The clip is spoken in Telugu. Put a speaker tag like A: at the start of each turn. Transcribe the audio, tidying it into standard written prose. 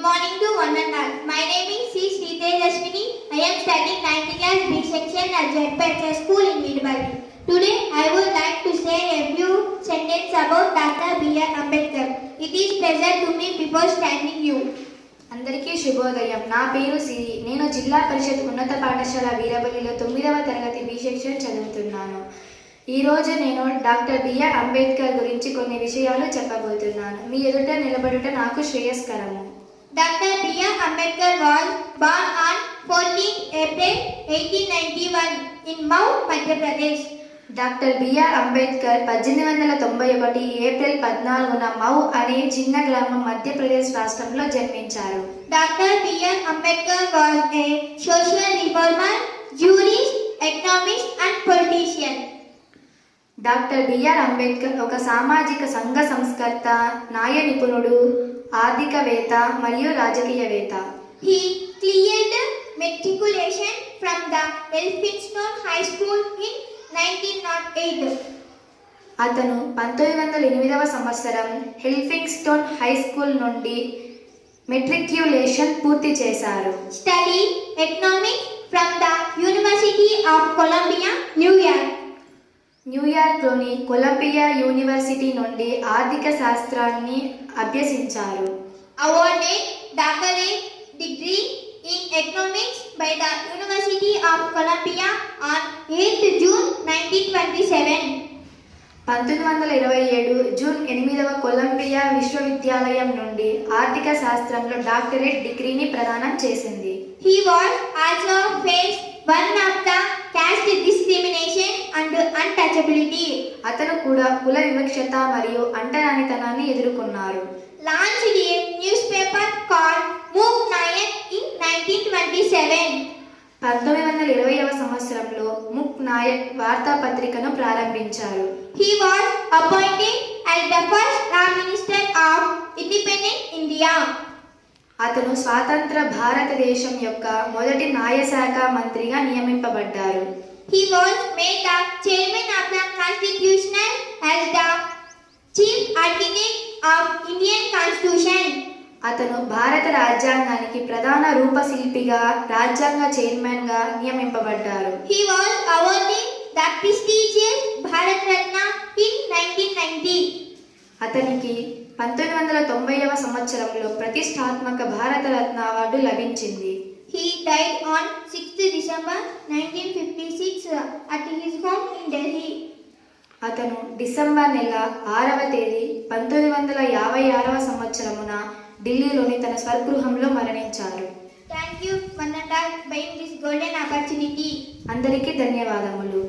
A: morning to one and all. My name is C. Sritejaswini. I am studying 9th class B section at ZPHS School in Vidbali. Today I would like to say a few sentences about Dr. B.R. Ambedkar. It is pleasure to me before standing you.
B: అందరికీ శుభోదయం. నా పేరు సిరి. నేను జిల్లా పరిషత్ ఉన్నత పాఠశాల వీరబల్లిలో 9వ తరగతి బి సెక్షన్ చదువుతున్నాను. ఈరోజు నేను డాక్టర్ బిఆర్ అంబేద్కర్ గురించి కొన్ని విషయాలు చెప్పబోతున్నాను. మీ ఎదుట నిలబడుట నాకు శ్రేయస్కరము.
A: Doctor B R Ambedkar was born on 14 April 1891 in Mhow, Madhya Pradesh.
B: Doctor B R Ambedkar 1891 April 14న మౌ అనే చిన్న గ్రామం మధ్యప్రదేశ్ రాష్ట్రంలో జన్మించారు.
A: Doctor B R Ambedkar was a social reformer, jurist, economist and politician.
B: Doctor B R Ambedkar ఒక సామాజిక సంఘ సంస్కర్త, న్యాయ నిపుణుడు, ఆర్థికవేత్త మరియు రాజకీయవేత్త.
A: He cleared matriculation from the Elphinstone High School in 1908.
B: అతను 1908వ సంవత్సరం ఎల్ఫింగ్స్టోన్ హై స్కూల్ నుండి మెట్రిక్యులేషన్ పూర్తి చేశారు.
A: Studied economics from the University of Columbia, New York.
B: న్యూయార్క్లోని కొలంబియా యూనివర్సిటీ నుండి ఆర్థిక శాస్త్రాన్ని అభ్యసించారు.
A: Awarded doctorate degree in economics by the University of Columbia on 8th June 1927.
B: 1927 June 8వ కొలంబియా విశ్వవిద్యాలయం నుండి ఆర్థిక శాస్త్రంలో డాక్టరేట్ డిగ్రీని ప్రదానం చేసింది.
A: He was also faced one of the caste discrimination and untouchability.
B: అతను కూడా కుల వివక్షత మరియు అంటరానితనాన్ని ఎదుర్కొన్నారు.
A: Launched a newspaper called Muk Nayak in 1927.
B: 1920వ సంవత్సరంలో ముక్ నాయక్ వార్తాపత్రికను ప్రారంభించారు.
A: He was appointed as the first Prime Minister of Independent India.
B: అతను స్వాతంత్ర భారతదేశం యొక్క మొదటి న్యాయశాఖ మంత్రిగా నియమింపబడ్డారు.
A: He was made the chairman of the Constitutional as the chief architect of Indian Constitution.
B: అతను భారత రాజ్యాంగానికి ప్రధాన రూపశిల్పిగా, రాజ్యాంగ చైర్మన్గా నియమింపబడ్డారు.
A: He was awarded the prestigious Bharat Ratna in 1990.
B: అతనికి 1990వ సంవత్సరంలో ప్రతిష్టాత్మక భారతరత్న అవార్డు లభించింది.
A: He died on 6th December 1956 at his home in Delhi.
B: అతను డిసెంబర్ నెల 6వ తేదీ 1956వ సంవత్సరమున ఢిల్లీలోని తన స్వగృహంలో మరణించారు.
A: Thank you, one and all, by this golden opportunity.
B: అందరికీ ధన్యవాదములు.